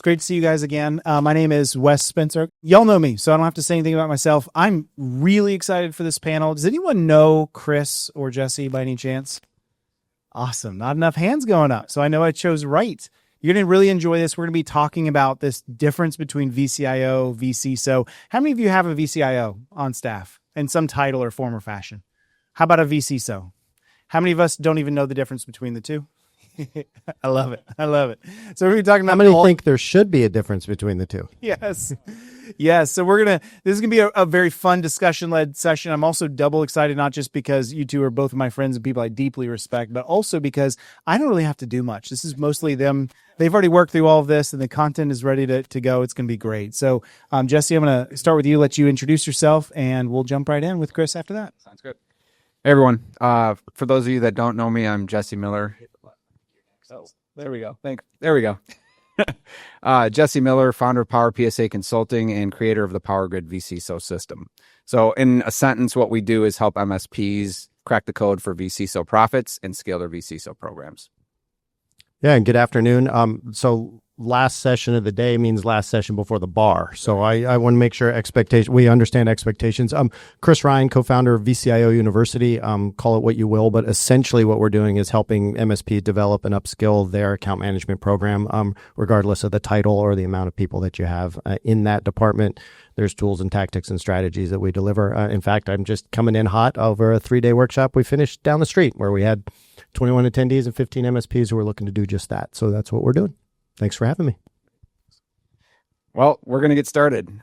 great to see you guys again. My name is Wes Spencer. Y'all know me, so I don't have to say anything about myself. I'm really excited for this panel. Does anyone know Chris or Jesse by any chance? Awesome. Not enough hands going up, so I know I chose right. You're going to really enjoy this. We're going to be talking about this difference between VCIO, VCSO. How many of you have a VCIO on staff in some title or form or fashion? How about a VCSO? How many of us don't even know the difference between the two? I love it. I love it. So we're talking about how many think there should be a difference between the two? Yes. Yes. So this is going to be a very fun discussion-led session. I'm also double excited, not just because you two are both of my friends and people I deeply respect, but also because I don't really have to do much. This is mostly them. They've already worked through all of this and the content is ready to go. It's going to be great. So Jesse, I'm going to start with you, let you introduce yourself, and we'll jump right in with Chris after that. Sounds good. Hey, everyone. For those of you that don't know me, I'm Jesse Miller. Oh, there we go. There we go. Jesse Miller, founder of Power PSA Consulting and creator of the Power Grid VCSO system. So in a sentence, what we do is help MSPs crack the code for VCSO profits and scale their VCSO programs. Yeah, and good afternoon. So last session of the day means last session before the bar. So I want to make sure we understand expectations. Chris Ryan, co-founder of VCIO University, call it what you will, but essentially what we're doing is helping MSP develop and upskill their account management program, regardless of the title or the amount of people that you have in that department. There's tools and tactics and strategies that we deliver. In fact, I'm just coming in hot over a 3-day workshop we finished down the street where we had 21 attendees and 15 MSPs who were looking to do just that. So that's what we're doing. Thanks for having me. Well, we're going to get started.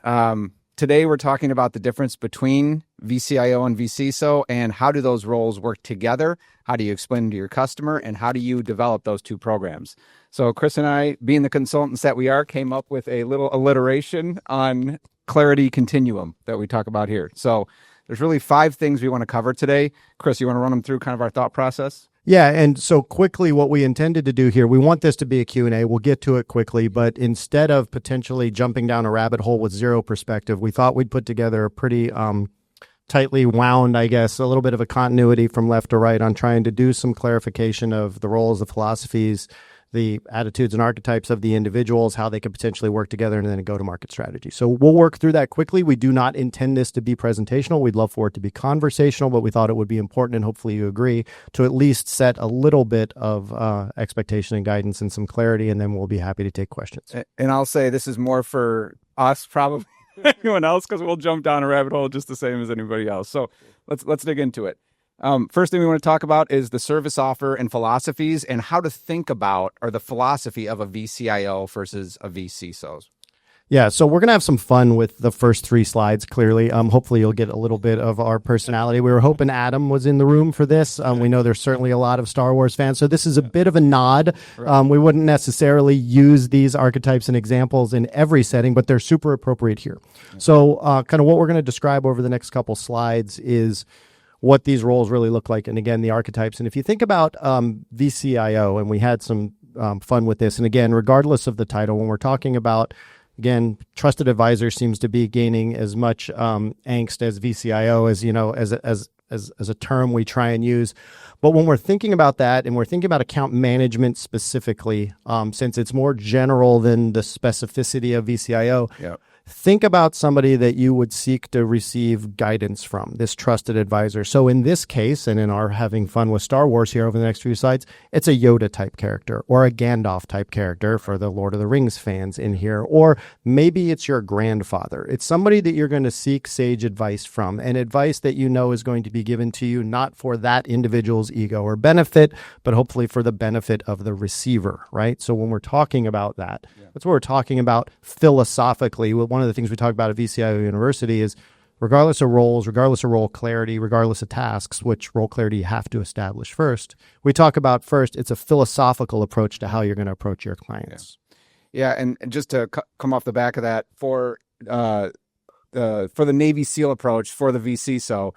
Today, we're talking about the difference between VCIO and VCSO and how do those roles work together? How do you explain to your customer? And how do you develop those two programs? So Chris and I, being the consultants that we are, came up with a little alliteration on clarity continuum that we talk about here. So there's really 5 things we want to cover today. Chris, you want to run them through kind of our thought process? Yeah, and so quickly what we intended to do here, we want this to be a Q&A. We'll get to it quickly, but instead of potentially jumping down a rabbit hole with zero perspective, we thought we'd put together a pretty tightly wound, I guess, a little bit of a continuity from left to right on trying to do some clarification of the roles, the philosophies, the attitudes and archetypes of the individuals, how they could potentially work together, and then a go-to-market strategy. So we'll work through that quickly. We do not intend this to be presentational. We'd love for it to be conversational, but we thought it would be important, and hopefully you agree, to at least set a little bit of expectation and guidance and some clarity, and then we'll be happy to take questions. And I'll say this is more for us probably than anyone else because we'll jump down a rabbit hole just the same as anybody else. So let's dig into it. First thing we want to talk about is the service offer and philosophies and how to think about or the philosophy of a VCIO versus a VCSO. Yeah, so we're going to have some fun with the first 3 slides, clearly. Hopefully you'll get a little bit of our personality. We were hoping Adam was in the room for this. We know there's certainly a lot of Star Wars fans, so this is a bit of a nod. We wouldn't necessarily use these archetypes and examples in every setting, but they're super appropriate here. So kind of what we're going to describe over the next couple slides is what these roles really look like, and again, the archetypes. And if you think about VCIO, and we had some fun with this, and again, regardless of the title, when we're talking about, again, trusted advisor seems to be gaining as much angst as VCIO as, you know, as a term we try and use. But when we're thinking about that, and we're thinking about account management specifically, since it's more general than the specificity of VCIO, think about somebody that you would seek to receive guidance from, this trusted advisor. So in this case, and in our having fun with Star Wars here over the next few slides, it's a Yoda type character or a Gandalf type character for the Lord of the Rings fans in here. Or maybe it's your grandfather. It's somebody that you're going to seek sage advice from, and advice that you know is going to be given to you not for that individual's ego or benefit, but hopefully for the benefit of the receiver, right? So when we're talking about that, that's what we're talking about philosophically. One of the things we talk about at VCIO University is regardless of roles, regardless of role clarity, regardless of tasks, which role clarity you have to establish first, we talk about first, it's a philosophical approach to how you're going to approach your clients. Yeah, and just to come off the back of that, for the Navy SEAL approach for the VCSO,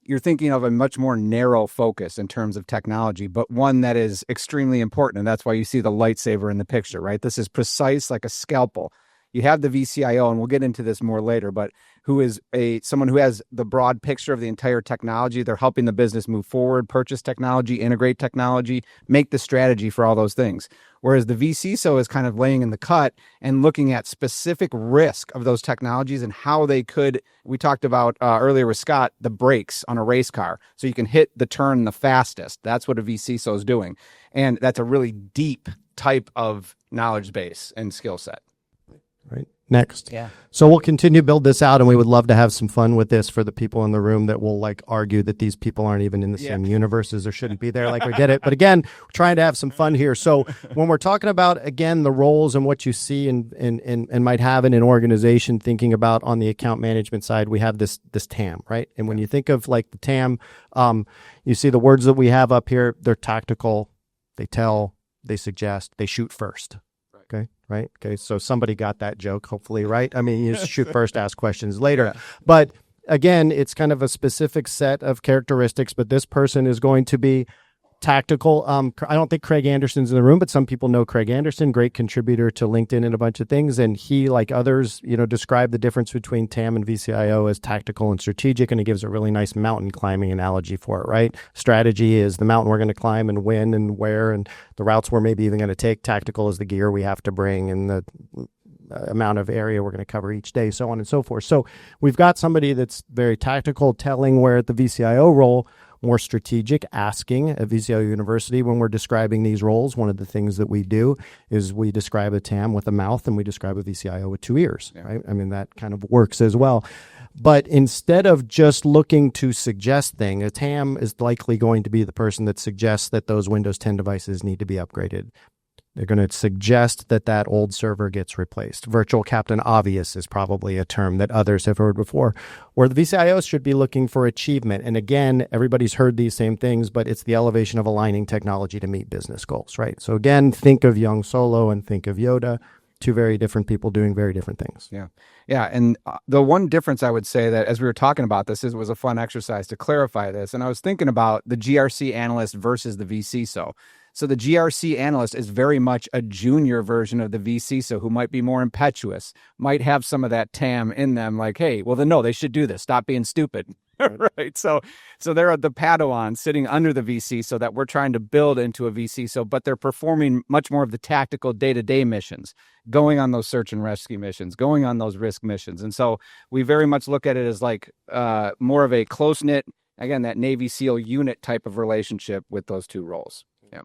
you're thinking of a much more narrow focus in terms of technology, but one that is extremely important. And that's why you see the lightsaber in the picture, right? This is precise like a scalpel. you have the VCIO, and we'll get into this more later, but who is someone who has the broad picture of the entire technology. They're helping the business move forward, purchase technology, integrate technology, make the strategy for all those things. Whereas the VCISO is kind of laying in the cut and looking at specific risk of those technologies and how they could, we talked about earlier with Scott, the brakes on a race car. So you can hit the turn the fastest. That's what a VCISO is doing. And that's a really deep type of knowledge base and skill set. Right. Next. Yeah. So we'll continue to build this out, and we would love to have some fun with this for the people in the room that will like argue that these people aren't even in the same universes or shouldn't be there. Like, we get it. But again, we're trying to have some fun here. So when we're talking about, again, the roles and what you see and might have in an organization, thinking about on the account management side, we have this TAM, right? And when you think of like the TAM, you see the words that we have up here, they're tactical, they tell, they suggest, they shoot first. Okay. Right. Okay. So somebody got that joke, hopefully. Right. I mean, you shoot first, ask questions later. Yeah. But again, it's kind of a specific set of characteristics, but this person is going to be tactical. I don't think Craig Anderson's in the room, but some people know Craig Anderson, great contributor to LinkedIn and a bunch of things. And he, like others, described the difference between TAM and VCIO as tactical and strategic. And he gives a really nice mountain climbing analogy for it, right? Strategy is the mountain we're going to climb and when and where, and the routes we're maybe even going to take. Tactical is the gear we have to bring and the amount of area we're going to cover each day, so on and so forth. So we've got somebody that's very tactical, telling, where at the VCIO role, more strategic, asking. At VCIO University, when we're describing these roles, one of the things that we do is we describe a TAM with a mouth and we describe a VCIO with 2 ears, right? I mean, that kind of works as well. But instead of just looking to suggest things, a TAM is likely going to be the person that suggests that those Windows 10 devices need to be upgraded. They're going to suggest that that old server gets replaced. Virtual Captain Obvious is probably a term that others have heard before, where the VCIOs should be looking for achievement. And again, everybody's heard these same things, but it's the elevation of aligning technology to meet business goals, right? So again, think of Young Solo and think of Yoda, two very different people doing very different things. Yeah. Yeah. And the one difference I would say that as we were talking about this, was a fun exercise to clarify this. And I was thinking about the GRC analyst versus the VCISO. So the GRC analyst is very much a junior version of the VCISO who might be more impetuous, might have some of that TAM in them, like, hey, well, then no, they should do this. Stop being stupid. Right. So they're the Padawan sitting under the VCISO that we're trying to build into a VCISO, but they're performing much more of the tactical day-to-day missions, going on those search and rescue missions, going on those risk missions. And so we very much look at it as like more of a close-knit, again, that Navy SEAL unit type of relationship with those two roles. Yeah.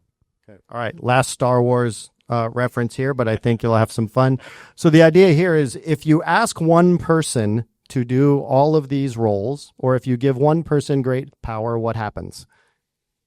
Okay. All right. Last Star Wars reference here, but I think you'll have some fun. So the idea here is if you ask one person to do all of these roles, or if you give one person great power, what happens?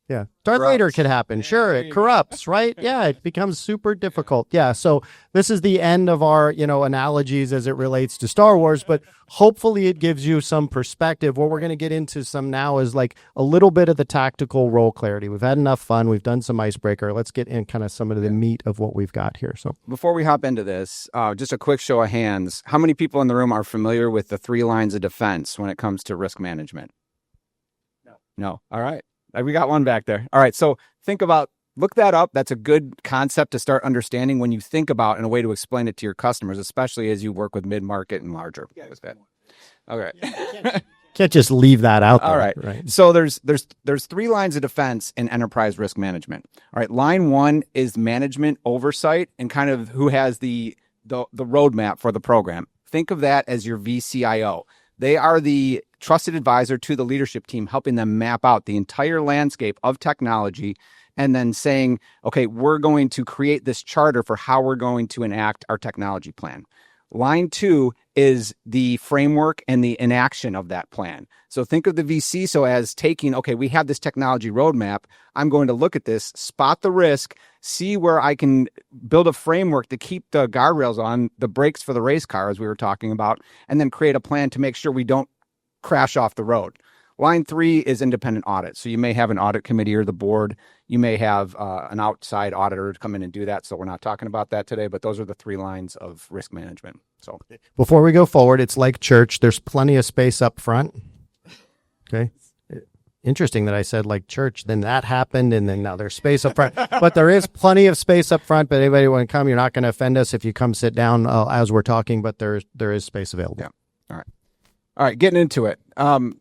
Yeah. Darth Vader could happen. Sure. It corrupts, right? Yeah. It becomes super difficult. Yeah. So this is the end of our, analogies as it relates to Star Wars, but hopefully it gives you some perspective. What we're going to get into some now is like a little bit of the tactical role clarity. We've had enough fun. We've done some icebreaker. Let's get in kind of some of the meat of what we've got here. So before we hop into this, just a quick show of hands. How many people in the room are familiar with the 3 lines of defense when it comes to risk management? No. All right. We got one back there. All right. So look that up. That's a good concept to start understanding when you think about and a way to explain it to your customers, especially as you work with mid-market and larger. Okay. Can't just leave that out there. All right. So there's 3 lines of defense in enterprise risk management. All right. Line 1 is management oversight and kind of who has the roadmap for the program. Think of that as your VCIO. They are the trusted advisor to the leadership team, helping them map out the entire landscape of technology and then saying, okay, we're going to create this charter for how we're going to enact our technology plan. Line 2 is the framework and the inaction of that plan. So think of the VCISO as taking, okay, we have this technology roadmap. I'm going to look at this, spot the risk, see where I can build a framework to keep the guardrails on, the brakes for the race car, as we were talking about, and then create a plan to make sure we don't crash off the road. Line 3 is independent audit. So you may have an audit committee or the board. You may have an outside auditor come in and do that. So we're not talking about that today, but those are the 3 lines of risk management. So before we go forward, it's like church. There's plenty of space up front. Okay. interesting that I said like church, then that happened, and then now there's space up front. But there is plenty of space up front. But anybody want to come, you're not going to offend us if you come sit down as we're talking. But there is space available. Yeah. All right, getting into it.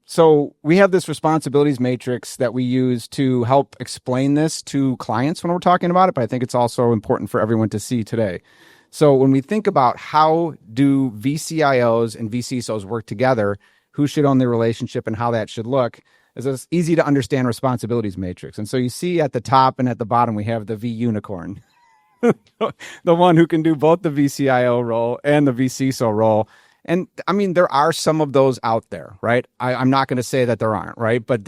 So we have this responsibilities matrix that we use to help explain this to clients when we're talking about it, but I think it's also important for everyone to see today. So when we think about how do VCIOs and VCSOs work together, who should own the relationship and how that should look, is this easy to understand responsibilities matrix. And so you see at the top and at the bottom, we have the V unicorn, the one who can do both the VCIO role and the VCSO role. And I mean, there are some of those out there, right? I'm not going to say that there aren't, right? But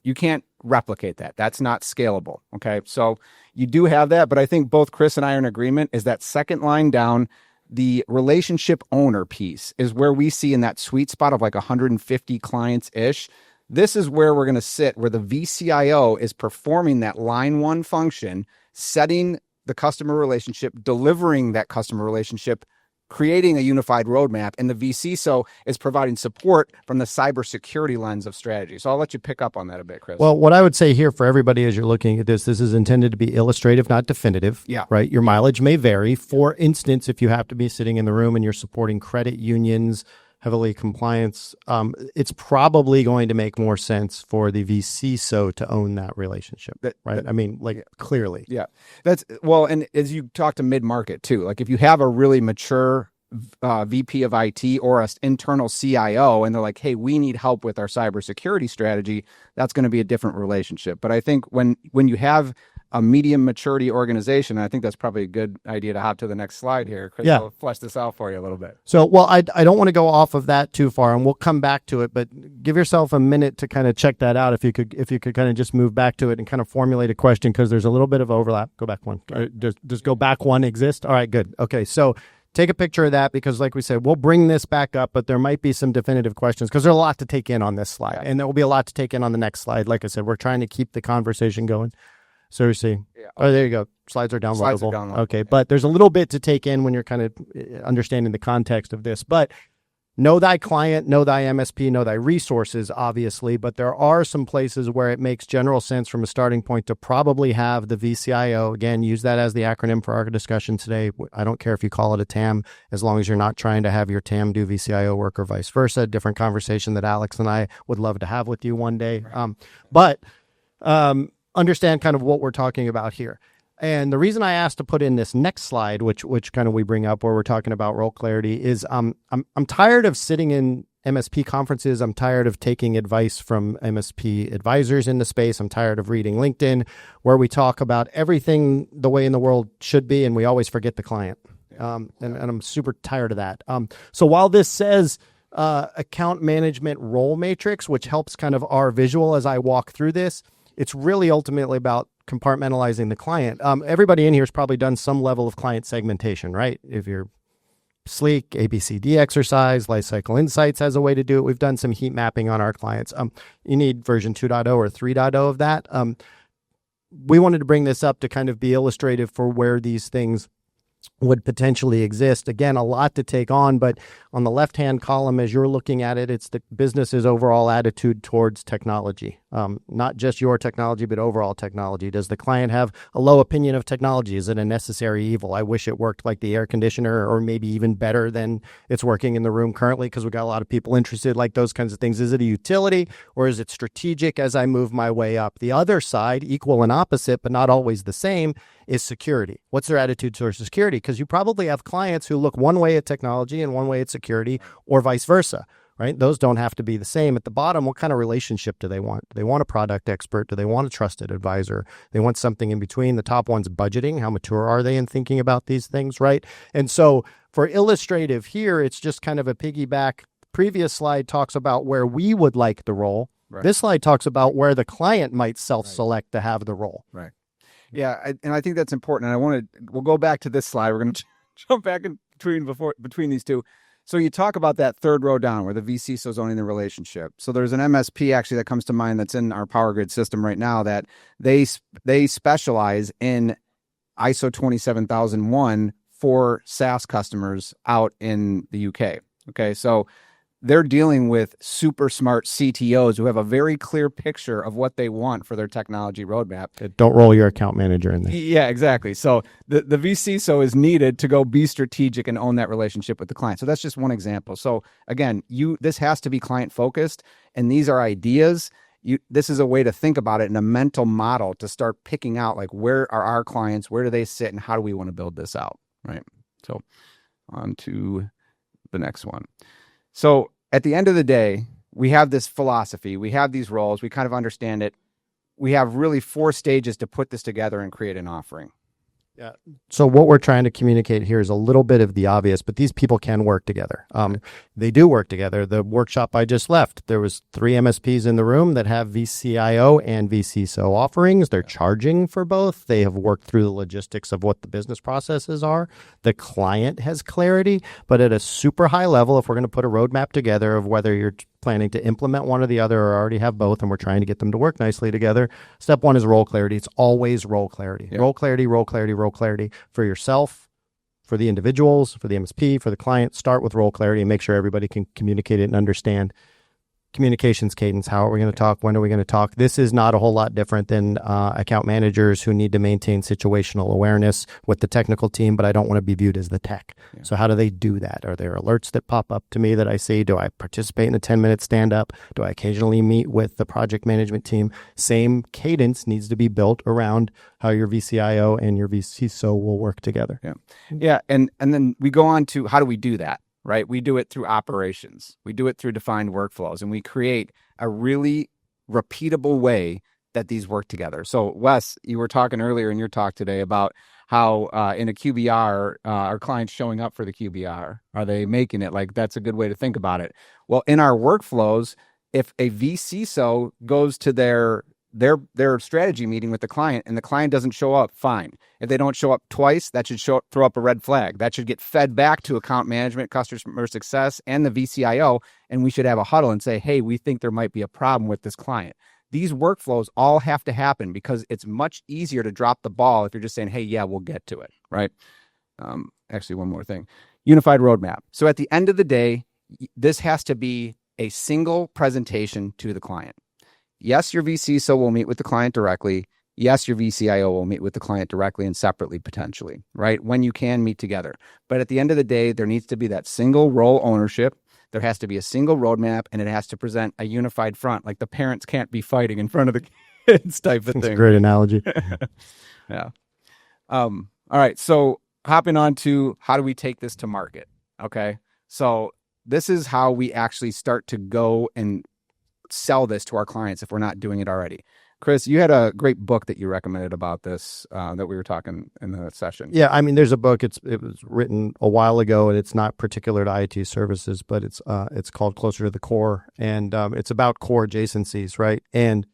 you can't replicate that. That's not scalable. Okay. So you do have that, but I think both Chris and I are in agreement is that second line down, the relationship owner piece is where we see in that sweet spot of like 150 clients ish. This is where we're going to sit, where the VCIO is performing that line one function, setting the customer relationship, delivering that customer relationship, creating a unified roadmap, and the VCSO is providing support from the cybersecurity lens of strategy. So I'll let you pick up on that a bit, Chris. Well, what I would say here for everybody as you're looking at this is intended to be illustrative, not definitive. Yeah. Right? Your mileage may vary. For instance, if you have to be sitting in the room and you're supporting credit unions, heavily compliance, it's probably going to make more sense for the VCSO to own that relationship, right? I mean, like clearly. Yeah, and as you talk to mid-market too, like if you have a really mature VP of IT or an internal CIO and they're like, hey, we need help with our cybersecurity strategy, that's going to be a different relationship. But I think when you have a medium maturity organization, and I think that's probably a good idea to hop to the next slide here. Chris, I'll flesh this out for you a little bit. So, well, I don't want to go off of that too far, and we'll come back to it, but give yourself a minute to kind of check that out. If you could kind of just move back to it and kind of formulate a question, because there's a little bit of overlap. Go back one. Does go back one exist? All right, good. Okay, so take a picture of that, because like we said, we'll bring this back up, but there might be some definitive questions because there's a lot to take in on this slide, and there will be a lot to take in on the next slide. Like I said, we're trying to keep the conversation going. So you see, oh, there you go. Slides are downloadable. Okay, but there's a little bit to take in when you're kind of understanding the context of this. But know thy client, know thy MSP, know thy resources, obviously. But there are some places where it makes general sense from a starting point to probably have the VCIO. Again, use that as the acronym for our discussion today. I don't care if you call it a TAM, as long as you're not trying to have your TAM do VCIO work or vice versa. Different conversation that Alex and I would love to have with you one day. Understand kind of what we're talking about here. And the reason I asked to put in this next slide, which kind of we bring up where we're talking about role clarity, is I'm tired of sitting in MSP conferences. I'm tired of taking advice from MSP advisors in the space. I'm tired of reading LinkedIn where we talk about everything the way in the world should be, and we always forget the client. And I'm super tired of that. So while this says account management role matrix, which helps kind of our visual as I walk through this, it's really ultimately about compartmentalizing the client. Everybody in here has probably done some level of client segmentation, right? If you're Sleek, ABCD exercise, Lifecycle Insights has a way to do it. We've done some heat mapping on our clients. You need version 2.0 or 3.0 of that. We wanted to bring this up to kind of be illustrative for where these things would potentially exist. Again, a lot to take on, but on the left-hand column, as you're looking at it, it's the business's overall attitude towards technology. Not just your technology, but overall technology. Does the client have a low opinion of technology? Is it a necessary evil? I wish it worked like the air conditioner, or maybe even better than it's working in the room currently, because we've got a lot of people interested, like those kinds of things. Is it a utility, or is it strategic as I move my way up? The other side, equal and opposite, but not always the same, is security. What's their attitude towards security? Because you probably have clients who look one way at technology and one way at security, or vice versa, right? Those don't have to be the same. At the bottom, what kind of relationship do they want? Do they want a product expert? Do they want a trusted advisor? They want something in between. The top one's budgeting. How mature are they in thinking about these things, right? And so for illustrative here, it's just kind of a piggyback. Previous slide talks about where we would like the role. Right. This slide talks about where the client might self-select to have the role. Right. Yeah, and I think that's important. And we'll go back to this slide. We're going to jump back in between these two. So you talk about that third row down where the VCSO is owning the relationship. So there's an MSP actually that comes to mind that's in our Power Grid system right now that they specialize in ISO 27001 for SaaS customers out in the UK. Okay, so they're dealing with super smart CTOs who have a very clear picture of what they want for their technology roadmap. Don't roll your account manager in there. Yeah, exactly. So the VCSO is needed to go be strategic and own that relationship with the client. So that's just one example. So again, this has to be client focused, and these are ideas. This is a way to think about it in a mental model to start picking out like, where are our clients, where do they sit, and how do we want to build this out, right? So on to the next one. So at the end of the day, we have this philosophy, we have these roles, we kind of understand it. We have really 4 stages to put this together and create an offering. Yeah. So what we're trying to communicate here is a little bit of the obvious, but these people can work together. They do work together. The workshop I just left, there was 3 MSPs in the room that have VCIO and VCSO offerings. They're charging for both. They have worked through the logistics of what the business processes are. The client has clarity, but at a super high level, if we're going to put a roadmap together of whether you're planning to implement one or the other or already have both, and we're trying to get them to work nicely together. Step 1 is role clarity. It's always role clarity. Yeah. Role clarity, role clarity, role clarity for yourself, for the individuals, for the MSP, for the client. Start with role clarity and make sure everybody can communicate it and understand. Communications cadence. How are we going to talk? When are we going to talk? This is not a whole lot different than account managers who need to maintain situational awareness with the technical team, but I don't want to be viewed as the tech. Yeah. So how do they do that? Are there alerts that pop up to me that I see? Do I participate in a 10-minute stand-up? Do I occasionally meet with the project management team? Same cadence needs to be built around how your VCIO and your VCSO will work together. Yeah, yeah, and then we go on to how do we do that? Right? We do it through operations. We do it through defined workflows, and we create a really repeatable way that these work together. So Wes, you were talking earlier in your talk today about how in a QBR, are clients showing up for the QBR? Are they making it? Like, that's a good way to think about it. Well, in our workflows, if a VCSO goes to their strategy meeting with the client and the client doesn't show up, fine. If they don't show up twice, that should throw up a red flag. That should get fed back to account management, customer success, and the VCIO, and we should have a huddle and say, hey, we think there might be a problem with this client. These workflows all have to happen because it's much easier to drop the ball if you're just saying, hey, yeah, we'll get to it, right? Actually, one more thing. Unified roadmap. So at the end of the day, this has to be a single presentation to the client. Yes, your VCSO will meet with the client directly. Yes, your VCIO will meet with the client directly and separately potentially, right? When you can meet together. But at the end of the day, there needs to be that single role ownership. There has to be a single roadmap, and it has to present a unified front. Like the parents can't be fighting in front of the kids type of thing. That's a great analogy. Yeah. All right. So hopping on to how do we take this to market? Okay. So this is how we actually start to go and sell this to our clients if we're not doing it already. Chris, you had a great book that you recommended about this that we were talking in the session. Yeah, I mean, there's a book. It was written a while ago, and it's not particular to IT services, but it's called Closer to the Core, and it's about core adjacencies, right? And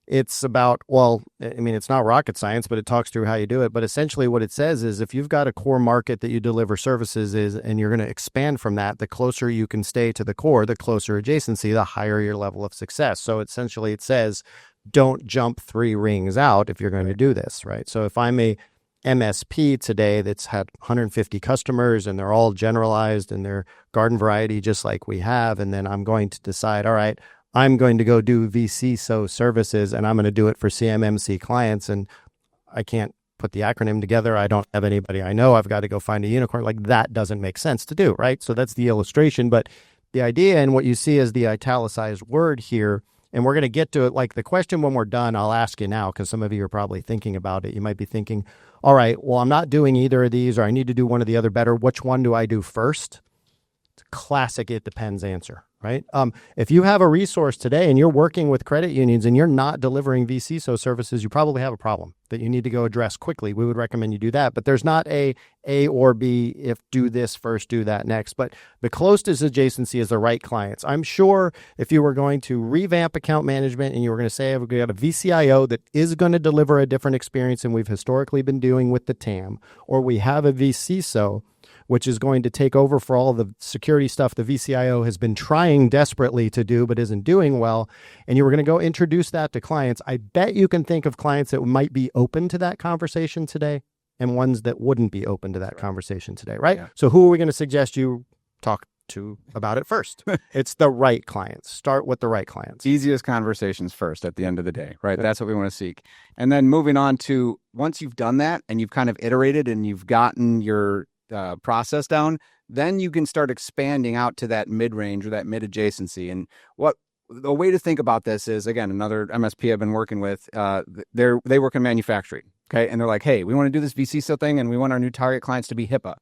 it's about, well, I mean, it's not rocket science, but it talks through how you do it. But essentially what it says is if you've got a core market that you deliver services is, and you're going to expand from that, the closer you can stay to the core, the closer adjacency, the higher your level of success. So essentially it says, don't jump 3 rings out if you're going to do this, right? So if I'm a MSP today that's had 150 customers and they're all generalized and they're garden variety just like we have, and then I'm going to decide, all right, I'm going to go do VCSO services and I'm going to do it for CMMC clients, and I can't put the acronym together. I don't have anybody I know. I've got to go find a unicorn. Like, that doesn't make sense to do, right? So that's the illustration. But the idea and what you see as the italicized word here, and we're going to get to it, like the question when we're done, I'll ask you now because some of you are probably thinking about it. You might be thinking, all right, well, I'm not doing either of these, or I need to do one or the other better. Which one do I do first? It's a classic it depends answer, right? If you have a resource today and you're working with credit unions and you're not delivering VCSO services, you probably have a problem that you need to go address quickly. We would recommend you do that. But there's not a or B, if do this first, do that next. But the closest adjacency is the right clients. I'm sure if you were going to revamp account management and you were going to say, we got a VCIO that is going to deliver a different experience than we've historically been doing with the TAM, or we have a VCSO which is going to take over for all the security stuff the VCIO has been trying desperately to do but isn't doing well, and you were going to go introduce that to clients, I bet you can think of clients that might be open to that conversation today and ones that wouldn't be open to that conversation today, right? Yeah. So who are we going to suggest you talk about it first. It's the right clients. Start with the right clients. Easiest conversations first at the end of the day, right? That's what we want to seek. And then moving on to once you've done that and you've kind of iterated and you've gotten your process down, then you can start expanding out to that mid-range or that mid-adjacency. And what the way to think about this is, again, another MSP I've been working with, they work in manufacturing, okay? And they're like, hey, we want to do this VCSO thing and we want our new target clients to be HIPAA.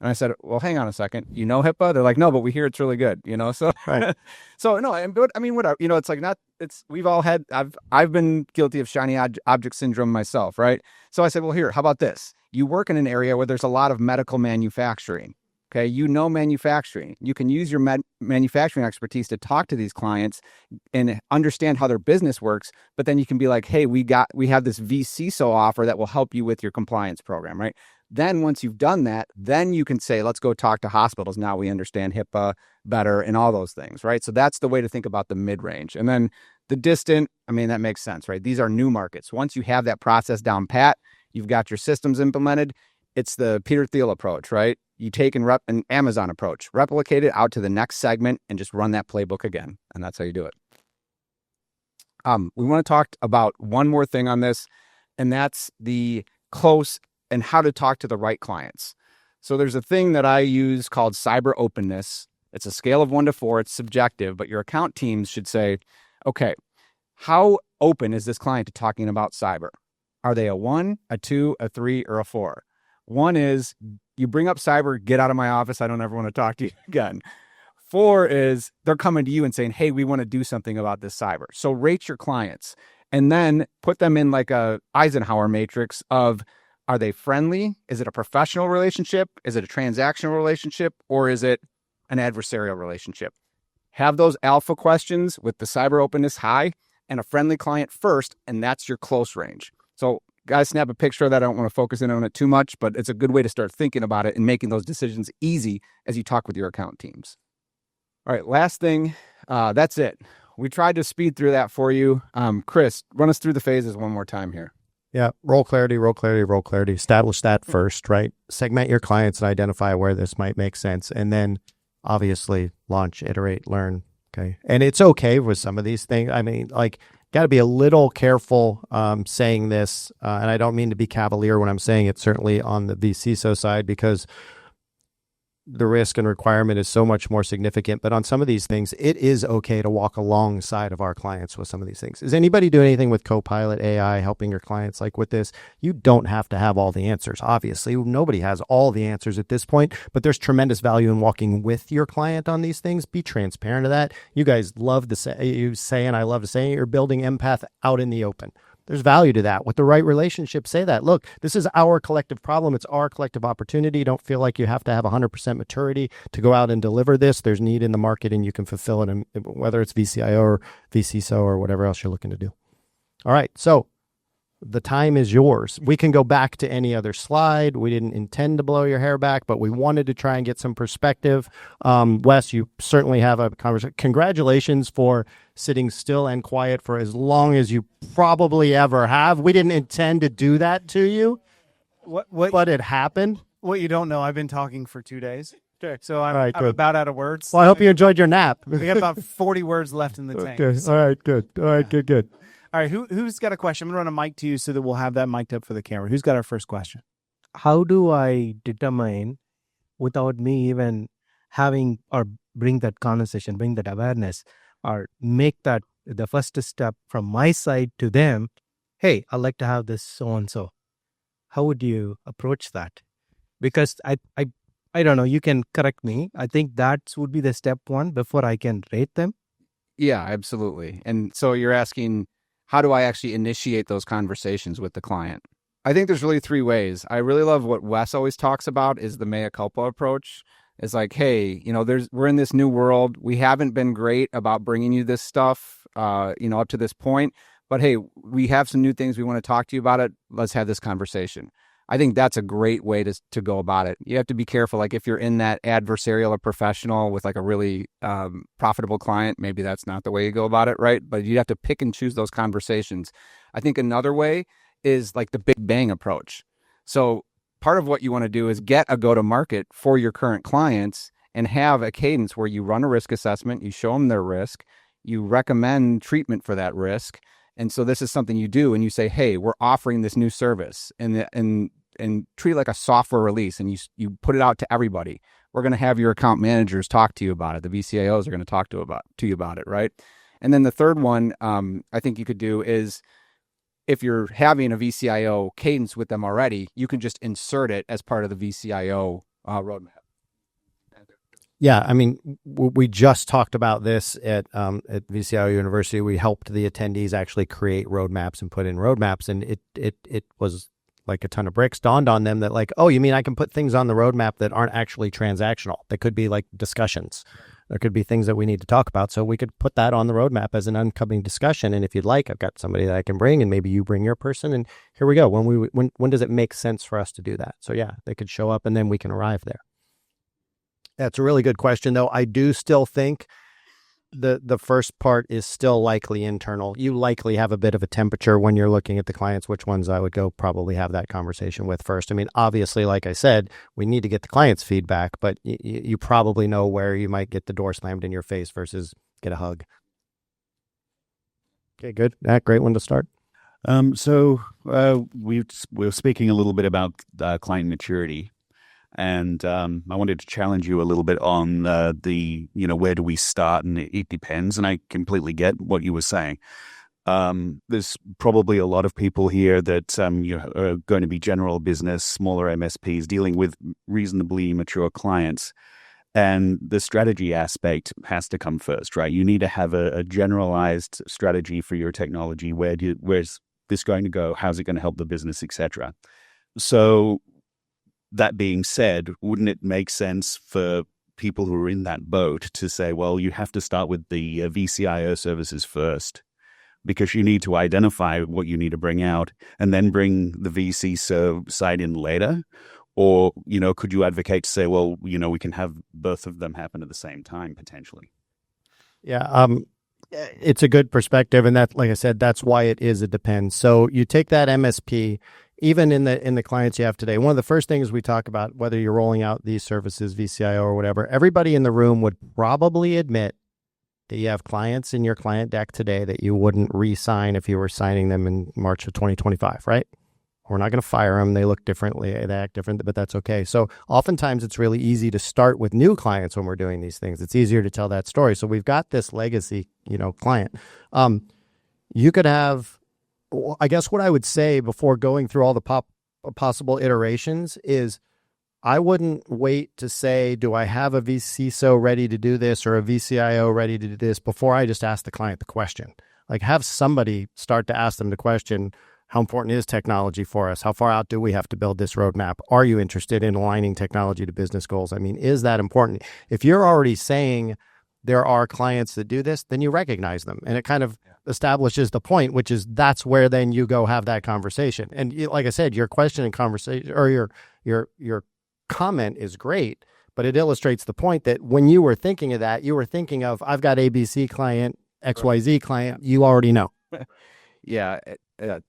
And I said, well, hang on a second. You know HIPAA? They're like, no, but we hear it's really good, So, Right. so no, I mean, whatever, it's like we've all had, I've been guilty of shiny object syndrome myself, right? So I said, well, here, how about this? You work in an area where there's a lot of medical manufacturing. Okay, manufacturing. You can use your manufacturing expertise to talk to these clients and understand how their business works. But then you can be like, hey, we have this VCSO offer that will help you with your compliance program, right? Then once you've done that, then you can say, let's go talk to hospitals. Now we understand HIPAA better and all those things, right? So that's the way to think about the mid-range. And then the distant, I mean, that makes sense, right? These are new markets. Once you have that process down pat, you've got your systems implemented. It's the Peter Thiel approach, right? You take an Amazon approach, replicate it out to the next segment and just run that playbook again. And that's how you do it. We want to talk about one more thing on this, and that's the close and how to talk to the right clients. So there's a thing that I use called cyber openness. It's a scale of 1 to 4. It's subjective, but your account teams should say, okay, how open is this client to talking about cyber? Are they a 1, a 2, a 3, or a 4? 1 is you bring up cyber, get out of my office. I don't ever want to talk to you again. 4 is they're coming to you and saying, hey, we want to do something about this cyber. So rate your clients and then put them in like a Eisenhower matrix of, are they friendly? Is it a professional relationship? Is it a transactional relationship? Or is it an adversarial relationship? Have those alpha questions with the cyber openness high and a friendly client first, and that's your close range. So guys, snap a picture of that. I don't want to focus in on it too much, but it's a good way to start thinking about it and making those decisions easy as you talk with your account teams. All right, last thing, that's it. We tried to speed through that for you. Chris, run us through the phases one more time here. Yeah, role clarity. Establish that first, right? Segment your clients and identify where this might make sense. And then obviously launch, iterate, learn. Okay. And it's okay with some of these things. I mean, like, got to be a little careful saying this. And I don't mean to be cavalier when I'm saying it, certainly on the VCSO side, because the risk and requirement is so much more significant. But on some of these things, it is okay to walk alongside of our clients with some of these things. Is anybody doing anything with Copilot AI, helping your clients like with this? You don't have to have all the answers. Obviously, nobody has all the answers at this point, but there's tremendous value in walking with your client on these things. Be transparent to that. You guys love to say, and I love to say, you're building empath out in the open. There's value to that. With the right relationship, say that. Look, this is our collective problem. It's our collective opportunity. Don't feel like you have to have 100% maturity to go out and deliver this. There's need in the market and you can fulfill it, and whether it's VCIO or VCSO or whatever else you're looking to do. All right, so the time is yours. We can go back to any other slide. We didn't intend to blow your hair back, but we wanted to try and get some perspective. Wes, you certainly have a conversation. Congratulations for sitting still and quiet for as long as you probably ever have. We didn't intend to do that to you, but it happened. What you don't know, I've been talking for 2 days. Okay. So I'm right, I'm about out of words. Well, I hope you enjoyed your nap. We got about 40 words left in the tank. Okay. So- All right, good. All right, good. All right, who's got a question? I'm going to run a mic to you so that we'll have that mic'd up for the camera. Who's got our first question? How do I determine, without me even having or bring that conversation, bring that awareness, or make that the first step from my side to them? Hey, I'd like to have this so and so. How would you approach that? Because I don't know. You can correct me. I think that would be the step one before I can rate them. Yeah, absolutely. And so you're asking, how do I actually initiate those conversations with the client? I think there's really 3 ways. I really love what Wes always talks about is the mea culpa approach. It's like, hey, we're in this new world. We haven't been great about bringing you this stuff, up to this point. But hey, we have some new things we want to talk to you about it. Let's have this conversation. I think that's a great way to go about it. You have to be careful. Like if you're in that adversarial or professional with like a really profitable client, maybe that's not the way you go about it, right? But you have to pick and choose those conversations. I think another way is like the big bang approach. So part of what you want to do is get a go-to-market for your current clients and have a cadence where you run a risk assessment, you show them their risk, you recommend treatment for that risk. And so this is something you do, and you say, hey, we're offering this new service, and treat it like a software release, and you put it out to everybody. We're going to have your account managers talk to you about it. The VCIOs are going to talk to you about it, right? And then the third one I think you could do is, if you're having a VCIO cadence with them already, you can just insert it as part of the VCIO roadmap. Yeah, I mean, we just talked about this at VCIO University. We helped the attendees actually create roadmaps and put in roadmaps, and it was like a ton of bricks. Dawned on them that, like, oh, you mean I can put things on the roadmap that aren't actually transactional? That could be like discussions. There could be things that we need to talk about. So we could put that on the roadmap as an upcoming discussion. And if you'd like, I've got somebody that I can bring, and maybe you bring your person. And here we go. When does it make sense for us to do that? So yeah, they could show up, and then we can arrive there. That's a really good question, though. I do still think the first part is still likely internal. You likely have a bit of a temperature when you're looking at the clients, which ones I would go probably have that conversation with first. I mean, obviously, like I said, we need to get the client's feedback, but you probably know where you might get the door slammed in your face versus get a hug. Okay, good. Great one to start. So we were speaking a little bit about client maturity. And I wanted to challenge you a little bit on where do we start? And it depends. And I completely get what you were saying. There's probably a lot of people here that are going to be general business, smaller MSPs dealing with reasonably mature clients. And the strategy aspect has to come first, right? You need to have a generalized strategy for your technology. Where's this going to go? How's it going to help the business, etc. So that being said, wouldn't it make sense for people who are in that boat to say, well, you have to start with the VCIO services first, because you need to identify what you need to bring out and then bring the VC side in later? Or, could you advocate to say, well, we can have both of them happen at the same time, potentially? Yeah, it's a good perspective. And that, like I said, that's why it depends. So you take that MSP, even in the clients you have today, one of the first things we talk about, whether you're rolling out these services, VCIO or whatever, everybody in the room would probably admit that you have clients in your client deck today that you wouldn't re-sign if you were signing them in March of 2025, right? We're not going to fire them. They look differently, they act different, but that's okay. So oftentimes it's really easy to start with new clients when we're doing these things. It's easier to tell that story. So we've got this legacy, client. You could have, I guess what I would say before going through all the possible iterations is, I wouldn't wait to say, do I have a VCISO ready to do this or a VCIO ready to do this before I just ask the client the question. Like, have somebody start to ask them the question, how important is technology for us? How far out do we have to build this roadmap? Are you interested in aligning technology to business goals? I mean, is that important? If you're already saying there are clients that do this, then you recognize them. And it kind of establishes the point, which is that's where then you go have that conversation. And like I said, your question and conversation, or your comment is great, but it illustrates the point that when you were thinking of that, you were thinking of, I've got ABC client, XYZ client, you already know. Yeah,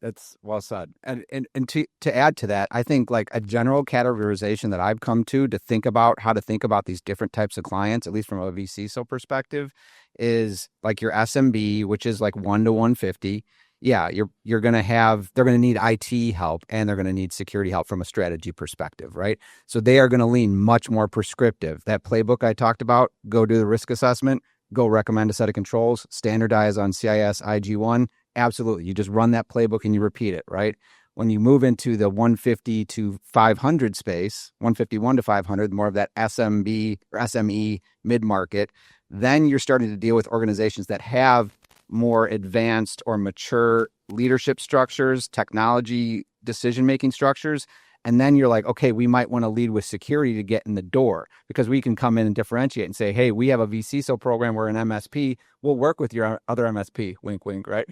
that's well said. And to add to that, I think like a general categorization that I've come to think about how to think about these different types of clients, at least from a VCISO perspective, is like your SMB, which is like 1 to 150. Yeah, they're going to need IT help, and they're going to need security help from a strategy perspective, right? So they are going to lean much more prescriptive. That playbook I talked about, go do the risk assessment, go recommend a set of controls, standardize on CIS IG1. Absolutely. You just run that playbook and you repeat it, right? When you move into the 150 to 500 space, 151 to 500, more of that SMB or SME mid-market, then you're starting to deal with organizations that have more advanced or mature leadership structures, technology decision-making structures. And then you're like, okay, we might want to lead with security to get in the door, because we can come in and differentiate and say, hey, we have a VCISO program. We're an MSP. We'll work with your other MSP. Wink, wink, right?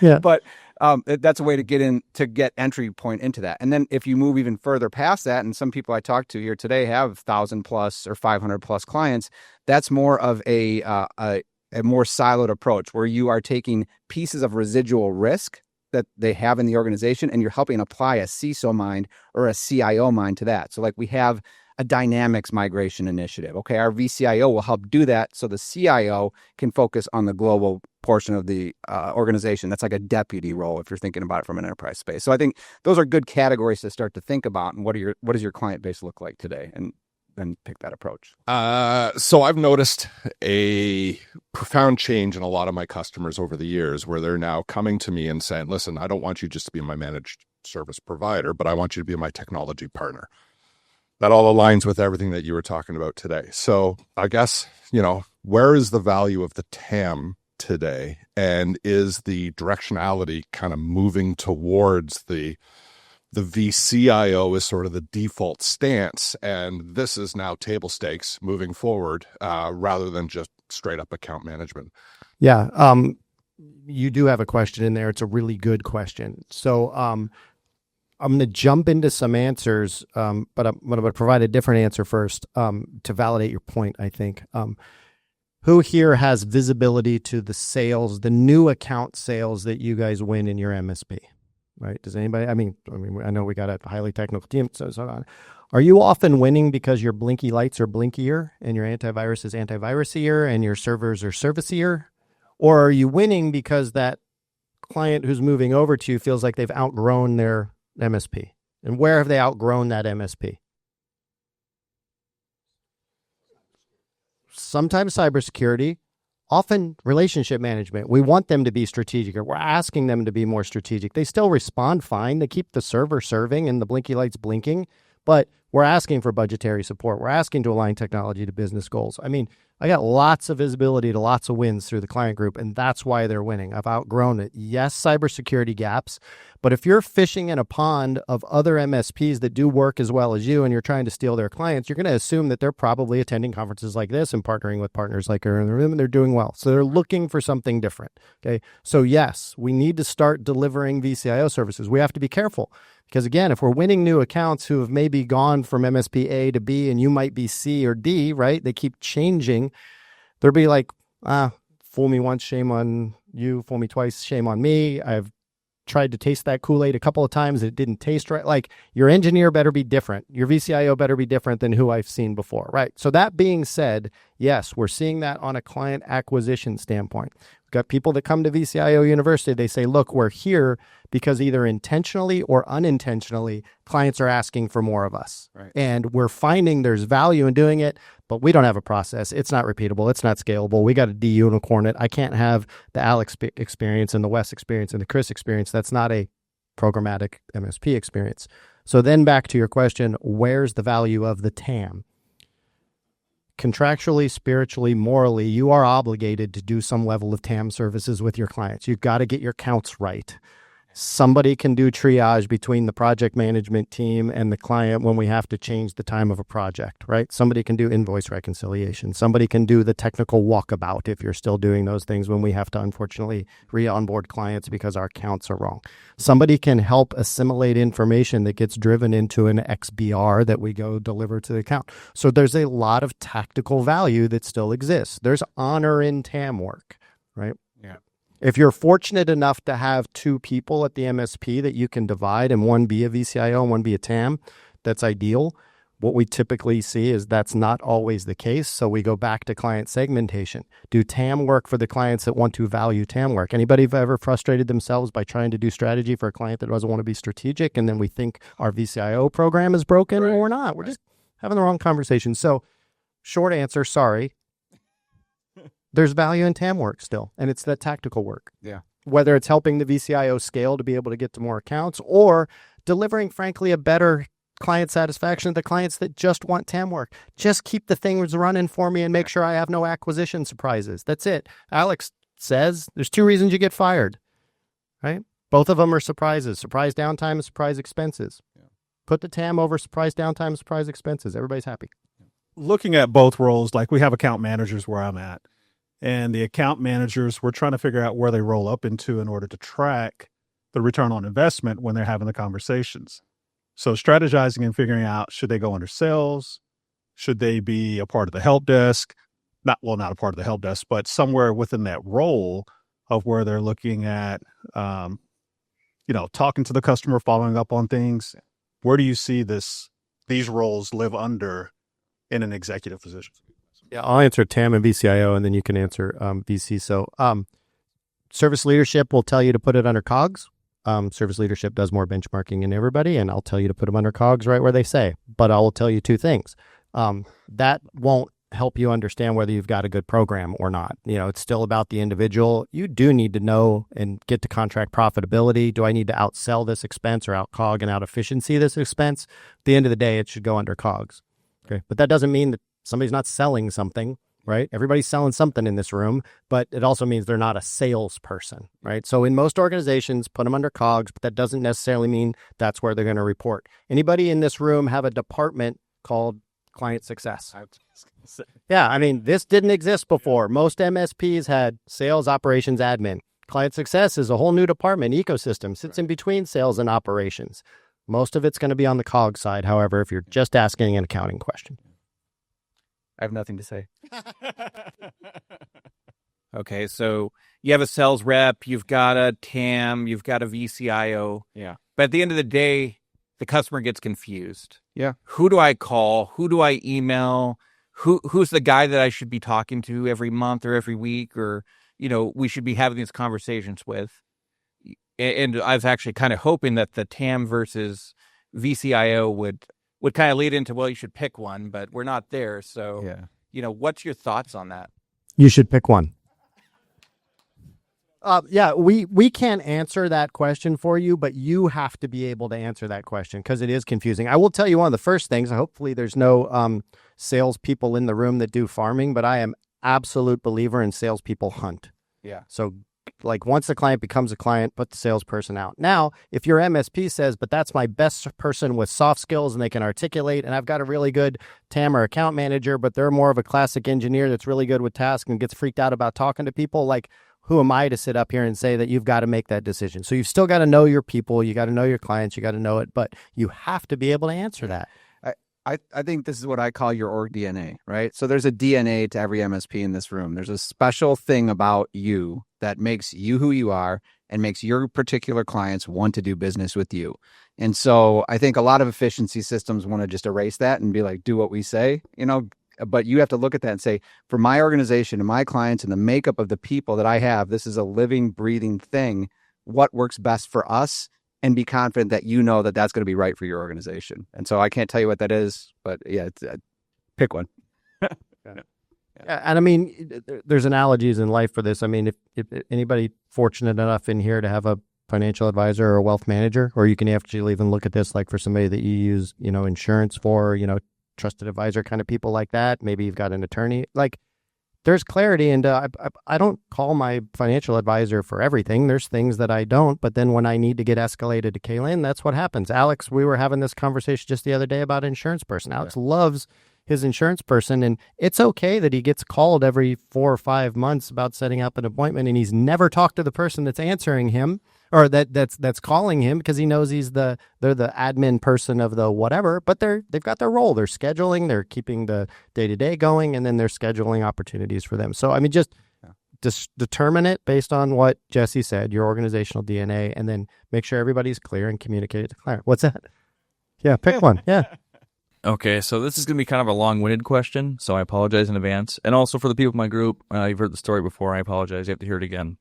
Yeah. But that's a way to get entry point into that. And then if you move even further past that, and some people I talked to here today have 1,000 plus or 500 plus clients, that's more of a more siloed approach where you are taking pieces of residual risk that they have in the organization, and you're helping apply a CISO mind or a CIO mind to that. So like we have a dynamics migration initiative. Okay, our VCIO will help do that so the CIO can focus on the global portion of the organization. That's like a deputy role if you're thinking about it from an enterprise space. So I think those are good categories to start to think about. And what does your client base look like today? And then pick that approach. So I've noticed a profound change in a lot of my customers over the years where they're now coming to me and saying, listen, I don't want you just to be my managed service provider, but I want you to be my technology partner. That all aligns with everything that you were talking about today. So I guess, where is the value of the TAM today? And is the directionality kind of moving towards the VCIO is sort of the default stance, and this is now table stakes moving forward rather than just straight up account management? Yeah. You do have a question in there. It's a really good question. So I'm going to jump into some answers, but I'm going to provide a different answer first to validate your point, I think. Who here has visibility to the sales, the new account sales that you guys win in your MSP? Right? Does anybody? I mean, I know we got a highly technical team, so on. Are you often winning because your blinky lights are blinkier and your antivirus is antivirusier and your servers are servicier? Or are you winning because that client who's moving over to you feels like they've outgrown their MSP? And where have they outgrown that MSP? Sometimes cybersecurity, often relationship management. We want them to be strategic, or we're asking them to be more strategic. They still respond fine. They keep the server serving and the blinky lights blinking, but we're asking for budgetary support. We're asking to align technology to business goals. I mean, I got lots of visibility to lots of wins through the client group, and that's why they're winning. I've outgrown it. Yes, cybersecurity gaps, but if you're fishing in a pond of other MSPs that do work as well as you and you're trying to steal their clients, you're going to assume that they're probably attending conferences like this and partnering with partners like her in the room, and they're doing well. So they're looking for something different. Okay. So yes, we need to start delivering VCIO services. We have to be careful because, again, if we're winning new accounts who have maybe gone from MSP A to B and you might be C or D, right? They keep changing. They'll be like, fool me once, shame on you. Fool me twice, shame on me. I've tried to taste that Kool-Aid a couple of times. It didn't taste right. Like, your engineer better be different. Your VCIO better be different than who I've seen before, right? So that being said, yes, we're seeing that on a client acquisition standpoint. We've got people that come to VCIO University. They say, look, we're here because either intentionally or unintentionally, clients are asking for more of us. Right. And we're finding there's value in doing it, but we don't have a process. It's not repeatable. It's not scalable. We got to de-unicorn it. I can't have the Alex experience and the Wes experience and the Chris experience. That's not a programmatic MSP experience. So then back to your question, where's the value of the TAM? Contractually, spiritually, morally, you are obligated to do some level of TAM services with your clients. You've got to get your counts right. Somebody can do triage between the project management team and the client when we have to change the time of a project, right? Somebody can do invoice reconciliation. Somebody can do the technical walkabout if you're still doing those things when we have to, unfortunately, re-onboard clients because our counts are wrong. Somebody can help assimilate information that gets driven into an XBR that we go deliver to the account. So there's a lot of tactical value that still exists. There's honor in TAM work, right? Yeah. If you're fortunate enough to have two people at the MSP that you can divide and one be a VCIO and one be a TAM, that's ideal. What we typically see is that's not always the case. So we go back to client segmentation. Do TAM work for the clients that want to value TAM work? Anybody have ever frustrated themselves by trying to do strategy for a client that doesn't want to be strategic, and then we think our VCIO program is broken? Right. Well, we're not. We're just having the wrong conversation. So short answer, sorry. There's value in TAM work still, and it's that tactical work. Yeah. Whether it's helping the VCIO scale to be able to get to more accounts or delivering, frankly, a better client satisfaction to the clients that just want TAM work. Just keep the things running for me and make sure I have no acquisition surprises. That's it. Alex says there's two reasons you get fired, right? Both of them are surprises. Surprise downtime and surprise expenses. Yeah. Put the TAM over surprise downtime and surprise expenses. Everybody's happy. Looking at both roles, like we have account managers where I'm at. And the account managers, we're trying to figure out where they roll up into in order to track the return on investment when they're having the conversations. So strategizing and figuring out, should they go under sales? Should they be a part of the help desk? Not a part of the help desk, but somewhere within that role of where they're looking at, talking to the customer, following up on things. Where do you see this these roles live under in an executive position. Yeah, I'll answer TAM and VCIO, and then you can answer VC. So service leadership will tell you to put it under COGS. Service leadership does more benchmarking than everybody, and I'll tell you to put them under COGS right where they say. But I will tell you two things. That won't help you understand whether you've got a good program or not. It's still about the individual. You do need to know and get to contract profitability. Do I need to outsell this expense or out COG and out efficiency this expense? At the end of the day, it should go under COGS. Okay, but that doesn't mean that somebody's not selling something, right? Everybody's selling something in this room, but it also means they're not a salesperson, right? So in most organizations, put them under COGS, but that doesn't necessarily mean that's where they're going to report. Anybody in this room have a department called client success? Yeah, I mean, this didn't exist before. Most MSPs had sales, operations, admin. Client success is a whole new department, ecosystem, sits in between sales and operations. Most of it's going to be on the COGS side, however, if you're just asking an accounting question. I have nothing to say. Okay, so you have a sales rep, you've got a TAM, you've got a VCIO. Yeah. But at the end of the day, the customer gets confused. Yeah. Who do I call? Who do I email? Who's the guy that I should be talking to every month or every week, or we should be having these conversations with? And I was actually kind of hoping that the TAM versus VCIO would kind of lead into, well, you should pick one, but we're not there. So, what's your thoughts on that? You should pick one. We can't answer that question for you, but you have to be able to answer that question because it is confusing. I will tell you one of the first things, hopefully there's no salespeople in the room that do farming, but I am absolute believer in salespeople hunt. Yeah. So once the client becomes a client, put the salesperson out. Now, if your MSP says, but that's my best person with soft skills and they can articulate, and I've got a really good TAM or account manager, but they're more of a classic engineer that's really good with tasks and gets freaked out about talking to people, who am I to sit up here and say that you've got to make that decision? So you've still got to know your people, you got to know your clients, you got to know it, but you have to be able to answer that. I think this is what I call your org DNA, right? So there's a DNA to every MSP in this room. There's a special thing about you that makes you who you are and makes your particular clients want to do business with you. And so I think a lot of efficiency systems want to just erase that and be like, do what we say, but you have to look at that and say, for my organization and my clients and the makeup of the people that I have, this is a living, breathing thing. What works best for us? And be confident that that that's going to be right for your organization. And so I can't tell you what that is, but pick one. Yeah, and I mean, there's analogies in life for this. I mean, if anybody fortunate enough in here to have a financial advisor or a wealth manager, or you can actually even look at this like for somebody that you use, insurance for, trusted advisor kind of people like that. Maybe you've got an attorney. There's clarity, and I don't call my financial advisor for everything. There's things that I don't, but then when I need to get escalated to Kaylin, that's what happens. Alex, we were having this conversation just the other day about an insurance person. Alex loves his insurance person, and it's okay that he gets called every 4 or 5 months about setting up an appointment, and he's never talked to the person that's answering him or that's calling him because he knows they're the admin person of the whatever, but they've got their role. They're scheduling, they're keeping the day-to-day going, and then they're scheduling opportunities for them. So I mean, just determine it based on what Jesse said, your organizational DNA, and then make sure everybody's clear and communicate it to client. What's that? Yeah, pick one. Yeah. Okay, so this is going to be kind of a long-winded question, so I apologize in advance. And also for the people in my group, you've heard the story before, I apologize. You have to hear it again.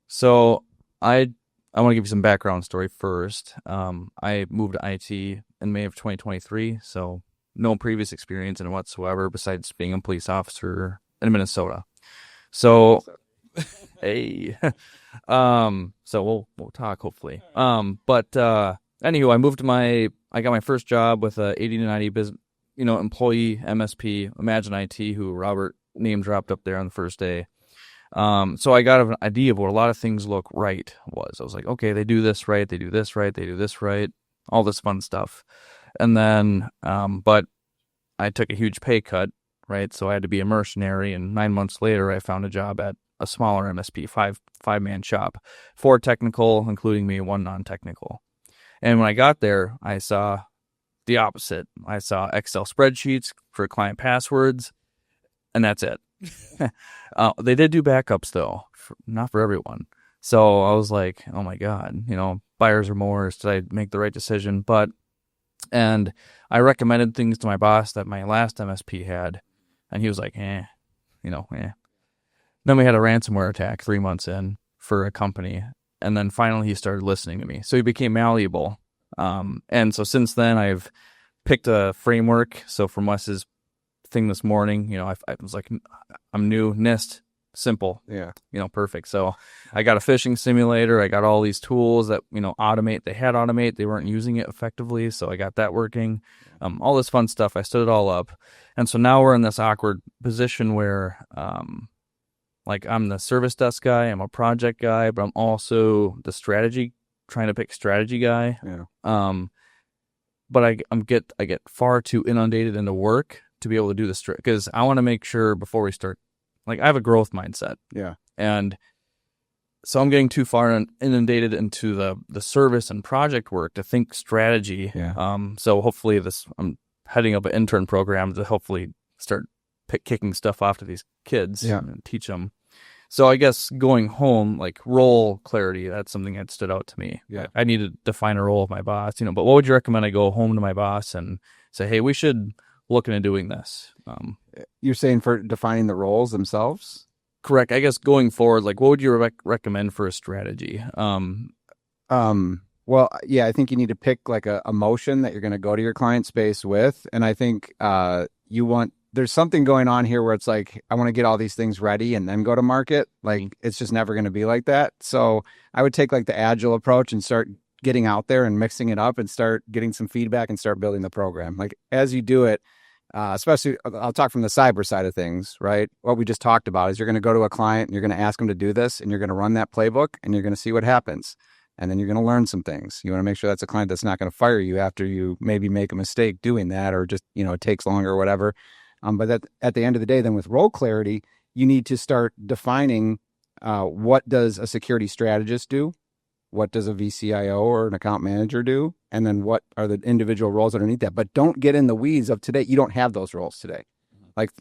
So I want to give you some background story first. I moved to IT in May of 2023, so no previous experience in it whatsoever besides being a police officer in Minnesota. So, hey, so we'll talk hopefully. But anywho, I got my first job with a 80 to 90 business, employee MSP, Imagine IT, who Robert name dropped up there on the first day. So I got an idea of what a lot of things look right was. I was like, okay, they do this right, they do this right, they do this right, all this fun stuff. And then, but I took a huge pay cut, right? So I had to be a mercenary, and 9 months later, I found a job at a smaller MSP, five-man shop, 4 technical, including me, 1 non-technical. And when I got there, I saw the opposite. I saw Excel spreadsheets for client passwords, and that's it. They did do backups though, not for everyone. So I was like, oh my God, buyer's remorse. Did I make the right decision? But And I recommended things to my boss that my last MSP had, and he was like, eh. Then we had a ransomware attack 3 months in for a company, and then finally he started listening to me. So he became malleable. And so since then, I've picked a framework. So from Wes's thing this morning, I was like, I'm new, NIST, simple, perfect. So I got a phishing simulator. I got all these tools that, automate. They had automate. They weren't using it effectively. So I got that working. All this fun stuff. I stood it all up. And so now we're in this awkward position where, I'm the service desk guy, I'm a project guy, but I'm also the trying to pick strategy guy. Yeah. But I get far too inundated into work to be able to do this, because I want to make sure before we start, I have a growth mindset. Yeah. And so I'm getting too far inundated into the service and project work to think strategy. Yeah. So hopefully I'm heading up an intern program to hopefully start kicking stuff off to these kids and teach them. So I guess going home, role clarity, that's something that stood out to me. Yeah. I need to define a role of my boss, but what would you recommend I go home to my boss and say, hey, we should look into doing this? You're saying for defining the roles themselves? Correct. I guess going forward, what would you recommend for a strategy? Well, yeah, I think you need to pick a motion that you're going to go to your client space with. And I think there's something going on here where it's I want to get all these things ready and then go to market. It's just never going to be like that. So I would take the agile approach and start getting out there and mixing it up and start getting some feedback and start building the program. As you do it, especially I'll talk from the cyber side of things, right? What we just talked about is you're going to go to a client and you're going to ask them to do this and you're going to run that playbook and you're going to see what happens. And then you're going to learn some things. You want to make sure that's a client that's not going to fire you after you maybe make a mistake doing that, or just, it takes longer or whatever. But at the end of the day, then with role clarity, you need to start defining what does a security strategist do? What does a VCIO or an account manager do? And then what are the individual roles underneath that? But don't get in the weeds of today. You don't have those roles today.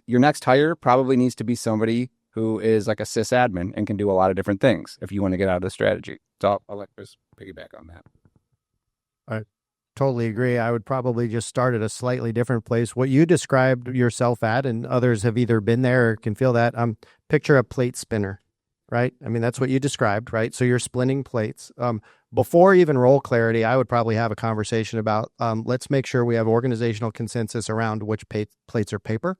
Your next hire probably needs to be somebody who is a sysadmin and can do a lot of different things if you want to get out of the strategy. So I'll let Chris piggyback on that. I totally agree. I would probably just start at a slightly different place. What you described yourself at, and others have either been there or can feel that, picture a plate spinner, right? I mean, that's what you described, right? So you're spinning plates. Before even role clarity, I would probably have a conversation about, let's make sure we have organizational consensus around which plates are paper,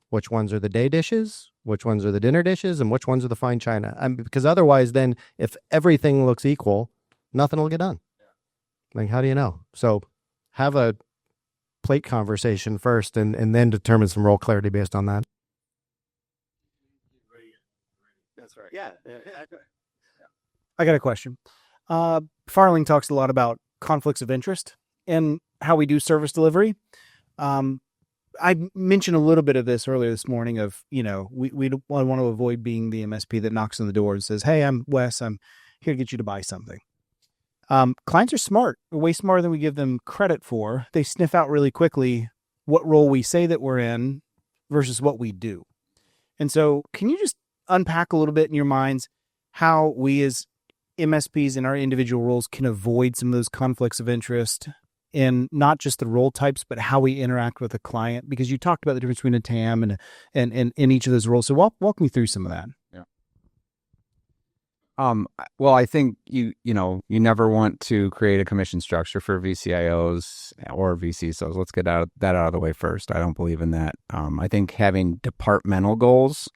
which ones are the day dishes, which ones are the dinner dishes, and which ones are the fine china. Because otherwise, then, if everything looks equal, nothing will get done. How do you know? So have a plate conversation first and then determine some role clarity based on that. That's right. Yeah. I got a question. Farling talks a lot about conflicts of interest and how we do service delivery. I mentioned a little bit of this earlier this morning of, we want to avoid being the MSP that knocks on the door and says, hey, I'm Wes. I'm here to get you to buy something. Clients are smart, way smarter than we give them credit for. They sniff out really quickly what role we say that we're in versus what we do. And so can you just unpack a little bit in your minds how we as MSPs in our individual roles can avoid some of those conflicts of interest in not just the role types, but how we interact with a client? Because you talked about the difference between a TAM and in each of those roles. So walk me through some of that. Yeah. Well, I think you never want to create a commission structure for VCIOs or VCSOs. Let's get that out of the way first. I don't believe in that. I think having departmental goals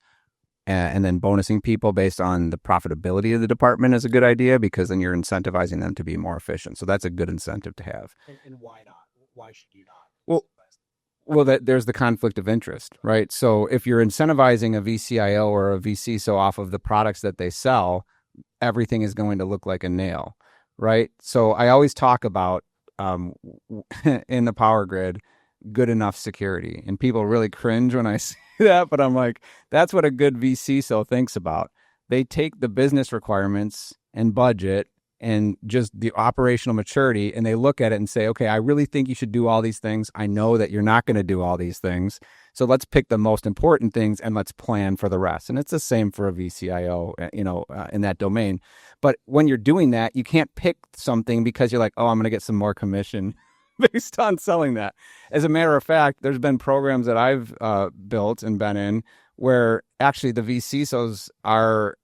and then bonusing people based on the profitability of the department is a good idea, because then you're incentivizing them to be more efficient. So that's a good incentive to have. And why not? Why should you not? Well, there's the conflict of interest, right? So if you're incentivizing a VCIO or a VCSO off of the products that they sell, everything is going to look like a nail, right? So I always talk about in the power grid, good enough security. And people really cringe when I say that, but I'm like, that's what a good VCSO thinks about. They take the business requirements and budget and just the operational maturity, and they look at it and say, okay, I really think you should do all these things. I know that you're not going to do all these things. So let's pick the most important things and let's plan for the rest. And it's the same for a VCIO, in that domain. But when you're doing that, you can't pick something because you're like, oh, I'm going to get some more commission based on selling that. As a matter of fact, there's been programs that I've built and been in where actually the VCSOs are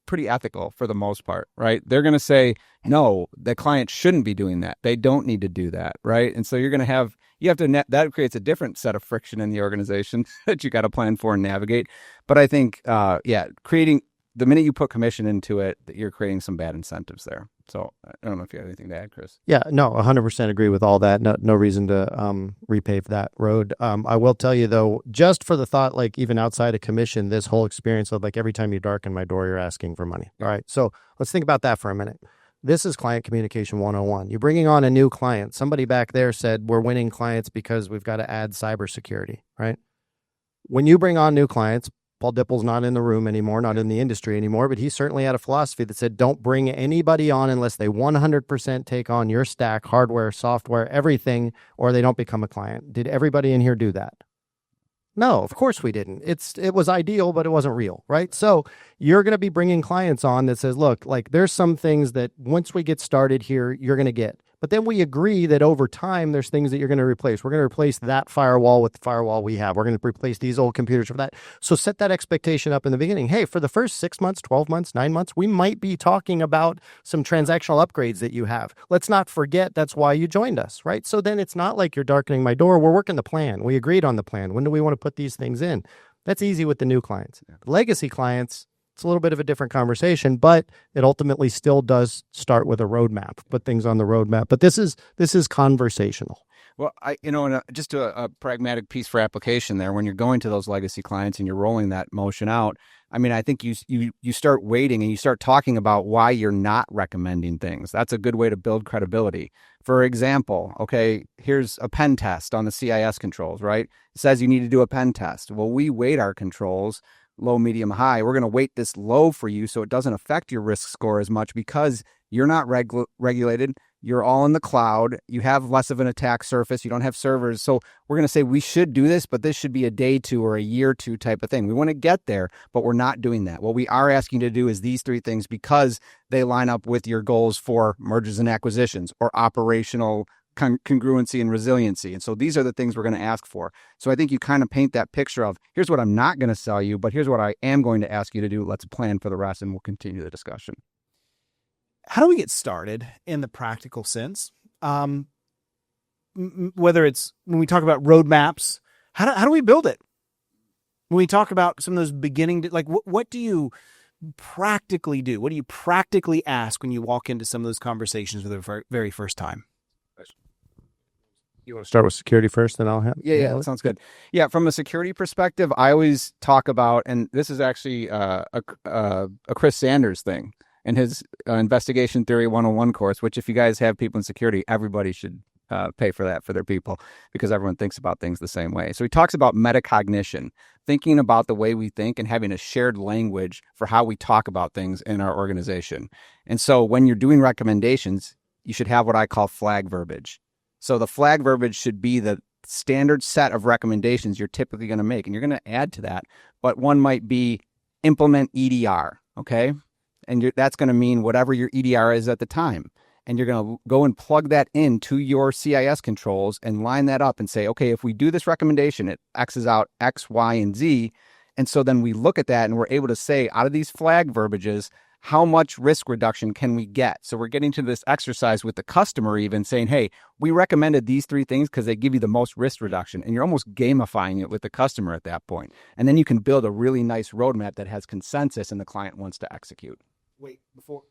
pretty ethical for the most part, right? They're going to say, no, the client shouldn't be doing that. They don't need to do that, right? And so you have to that creates a different set of friction in the organization that you got to plan for and navigate. But I think, creating the minute you put commission into it, that you're creating some bad incentives there. So I don't know if you have anything to add, Chris. Yeah, no, 100% agree with all that. No reason to repave that road. I will tell you though, just for the thought, like even outside of commission, this whole experience of like every time you darken my door, you're asking for money. All right, so let's think about that for a minute. This is client communication 101. You're bringing on a new client. Somebody back there said we're winning clients because we've got to add cybersecurity, right? When you bring on new clients, Paul Dipple's not in the room anymore, not in the industry anymore, but he certainly had a philosophy that said, don't bring anybody on unless they 100% take on your stack, hardware, software, everything, or they don't become a client. Did everybody in here do that? No, of course we didn't. It was ideal, but it wasn't real, right? So you're going to be bringing clients on that says, look, like there's some things that once we get started here, you're going to get. But then we agree that over time, there's things that you're going to replace. We're going to replace that firewall with the firewall we have. We're going to replace these old computers with that. So set that expectation up in the beginning. Hey, for the first 6 months, 12 months, 9 months, we might be talking about some transactional upgrades that you have. Let's not forget that's why you joined us, right? So then it's not like you're darkening my door. We're working the plan. We agreed on the plan. When do we want to put these things in? That's easy with the new clients. Legacy clients, it's a little bit of a different conversation, but it ultimately still does start with a roadmap, put things on the roadmap. But this is conversational. Well, just a pragmatic piece for application there, when you're going to those legacy clients and you're rolling that motion out, I mean, I think you start waiting and you start talking about why you're not recommending things. That's a good way to build credibility. For example, okay, here's a pen test on the CIS controls, right? It says you need to do a pen test. Well, we weight our controls low, medium, high. We're going to weight this low for you so it doesn't affect your risk score as much because you're not regulated. You're all in the cloud. You have less of an attack surface. You don't have servers. So we're going to say we should do this, but this should be a day 2 or a year 2 type of thing. We want to get there, but we're not doing that. What we are asking you to do is these 3 things because they line up with your goals for mergers and acquisitions or operational congruency and resiliency. And so these are the things we're going to ask for. So I think you kind of paint that picture of here's what I'm not going to sell you, but here's what I am going to ask you to do. Let's plan for the rest and we'll continue the discussion. How do we get started in the practical sense? Whether it's when we talk about roadmaps, how do we build it? When we talk about some of those beginning, like what do you practically do? What do you practically ask when you walk into some of those conversations for the very first time? You want to start with security first, then I'll have. Yeah, that sounds good. Yeah, from a security perspective, I always talk about, and this is actually a Chris Sanders thing in his Investigation Theory 101 course, which if you guys have people in security, everybody should pay for that for their people because everyone thinks about things the same way. So he talks about metacognition, thinking about the way we think and having a shared language for how we talk about things in our organization. And so when you're doing recommendations, you should have what I call flag verbiage. So the flag verbiage should be the standard set of recommendations you're typically going to make, and you're going to add to that. But one might be implement EDR, okay? And that's going to mean whatever your EDR is at the time. And you're going to go and plug that into your CIS controls and line that up and say, okay, if we do this recommendation, it X's out X, Y, and Z. And so then we look at that and we're able to say out of these flag verbiages, how much risk reduction can we get? So we're getting to this exercise with the customer even saying, hey, we recommended these 3 things because they give you the most risk reduction. And you're almost gamifying it with the customer at that point. And then you can build a really nice roadmap that has consensus and the client wants to execute. Wait, before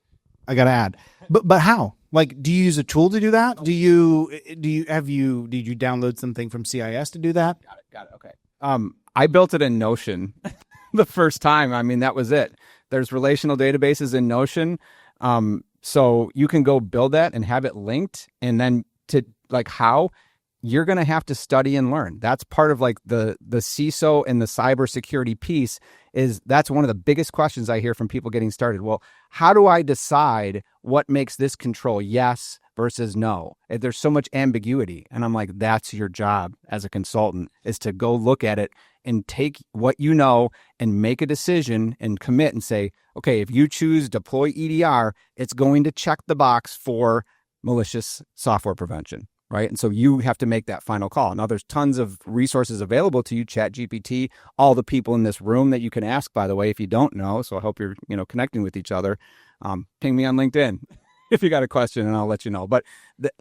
I got to add, but how? Like, do you use a tool to do that? Did you download something from CIS to do that? Got it. Okay. I built it in Notion the first time. I mean, that was it. There's relational databases in Notion. So you can go build that and have it linked. And then to like how you're going to have to study and learn. That's part of like the CISO and the cybersecurity piece is that's one of the biggest questions I hear from people getting started. Well, how do I decide what makes this control yes versus no? There's so much ambiguity. And I'm like, that's your job as a consultant is to go look at it and take what you know and make a decision and commit and say, okay, if you choose deploy EDR, it's going to check the box for malicious software prevention, right? And so you have to make that final call. Now, there's tons of resources available to you, ChatGPT, all the people in this room that you can ask, by the way, if you don't know. So I hope you're, connecting with each other. Ping me on LinkedIn if you got a question, and I'll let you know. But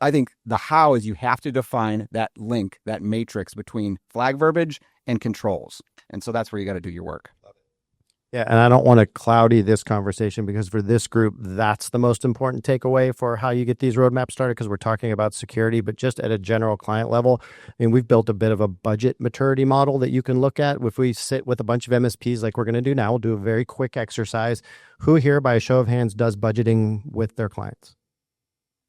I think the how is you have to define that link, that matrix between flag verbiage and controls. And so that's where you got to do your work. Yeah, and I don't want to cloudy this conversation because for this group, that's the most important takeaway for how you get these roadmaps started, because we're talking about security, but just at a general client level, I mean, we've built a bit of a budget maturity model that you can look at. If we sit with a bunch of MSPs like we're going to do now, we'll do a very quick exercise. Who here, by a show of hands, does budgeting with their clients?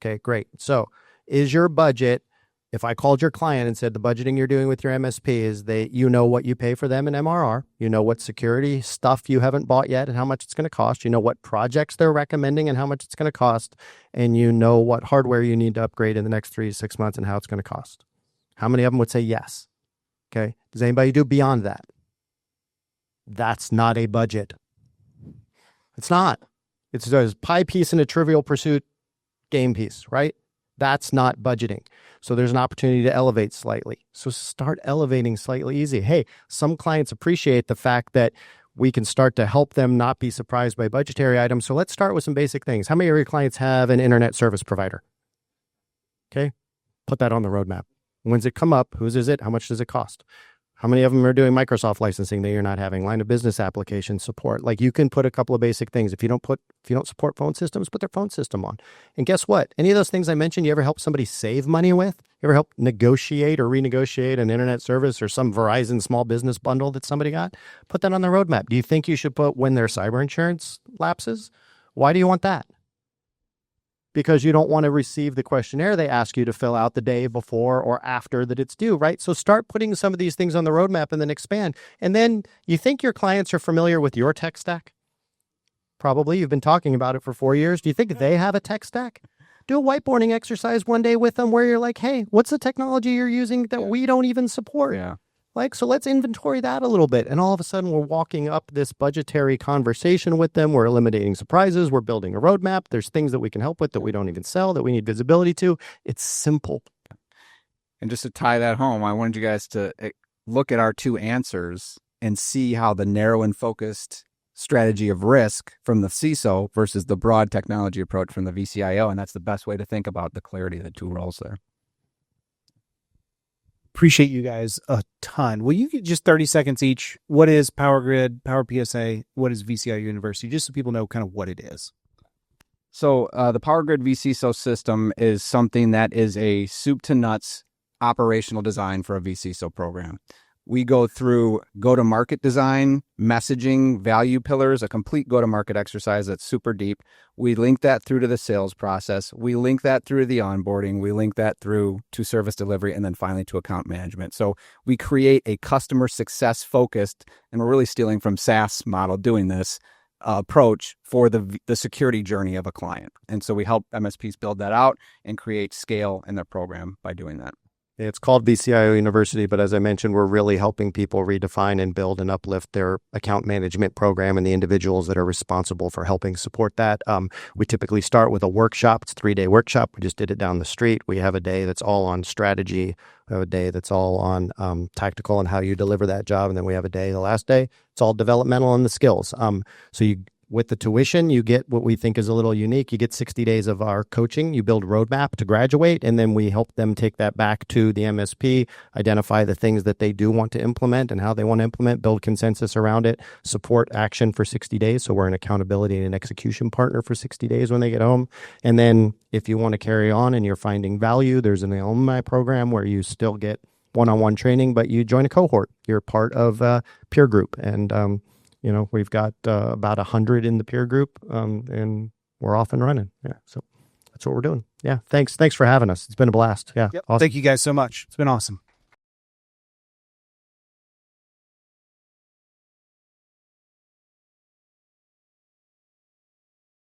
Okay, great. So is your budget, if I called your client and said the budgeting you're doing with your MSP is what you pay for them in MRR, you know what security stuff you haven't bought yet and how much it's going to cost, you know what projects they're recommending and how much it's going to cost, and you know what hardware you need to upgrade in the next 3 to 6 months and how it's going to cost. How many of them would say yes? Okay. Does anybody do beyond that? That's not a budget. It's not. It's a pie piece in a Trivial Pursuit game piece, right? That's not budgeting. So there's an opportunity to elevate slightly. So start elevating slightly easy. Hey, some clients appreciate the fact that we can start to help them not be surprised by budgetary items. So let's start with some basic things. How many of your clients have an internet service provider? Okay, put that on the roadmap. When's it come up? Whose is it? How much does it cost? How many of them are doing Microsoft licensing that you're not having? Line of business application support. Like, you can put a couple of basic things. If you don't support phone systems, put their phone system on. And guess what? Any of those things I mentioned, you ever help somebody save money with? You ever help negotiate or renegotiate an internet service or some Verizon small business bundle that somebody got? Put that on the roadmap. Do you think you should put when their cyber insurance lapses? Why do you want that? Because you don't want to receive the questionnaire they ask you to fill out the day before or after that it's due, right? So start putting some of these things on the roadmap and then expand. And then you think your clients are familiar with your tech stack? Probably. You've been talking about it for 4 years. Do you think they have a tech stack? Do a whiteboarding exercise one day with them where you're like, hey, what's the technology you're using that we don't even support? Yeah. So let's inventory that a little bit. And all of a sudden, we're walking up this budgetary conversation with them. We're eliminating surprises. We're building a roadmap. There's things that we can help with that we don't even sell, that we need visibility to. It's simple. And just to tie that home, I wanted you guys to look at our two answers and see how the narrow and focused strategy of risk from the CISO versus the broad technology approach from the VCIO. And that's the best way to think about the clarity of the two roles there. Appreciate you guys a ton. Will you get just 30 seconds each? What is Power Grid, Power PSA? What is VCIO University? Just so people know kind of what it is. So the Power Grid vCISO system is something that is a soup to nuts operational design for a vCISO program. We go through go-to-market design, messaging, value pillars, a complete go-to-market exercise that's super deep. We link that through to the sales process. We link that through to the onboarding. We link that through to service delivery, and then finally to account management. So we create a customer success focused, and we're really stealing from SaaS model doing this approach for the security journey of a client. And so we help MSPs build that out and create scale in their program by doing that. It's called VCIO University, but as I mentioned, we're really helping people redefine and build and uplift their account management program and the individuals that are responsible for helping support that. We typically start with a workshop. It's a 3-day workshop. We just did it down the street. We have a day that's all on strategy. We have a day that's all on tactical and how you deliver that job. And then we have a day, the last day, it's all developmental and the skills. With the tuition, you get what we think is a little unique. You get 60 days of our coaching. You build a roadmap to graduate, and then we help them take that back to the MSP, identify the things that they do want to implement and how they want to implement, build consensus around it, support action for 60 days. So we're an accountability and an execution partner for 60 days when they get home. And then if you want to carry on and you're finding value, there's an alumni program where you still get one-on-one training, but you join a cohort. You're part of a peer group. And, we've got about 100 in the peer group, and we're off and running. Yeah, so that's what we're doing. Yeah, thanks for having us. It's been a blast. Yeah, Yep. Awesome. Thank you guys so much. It's been awesome.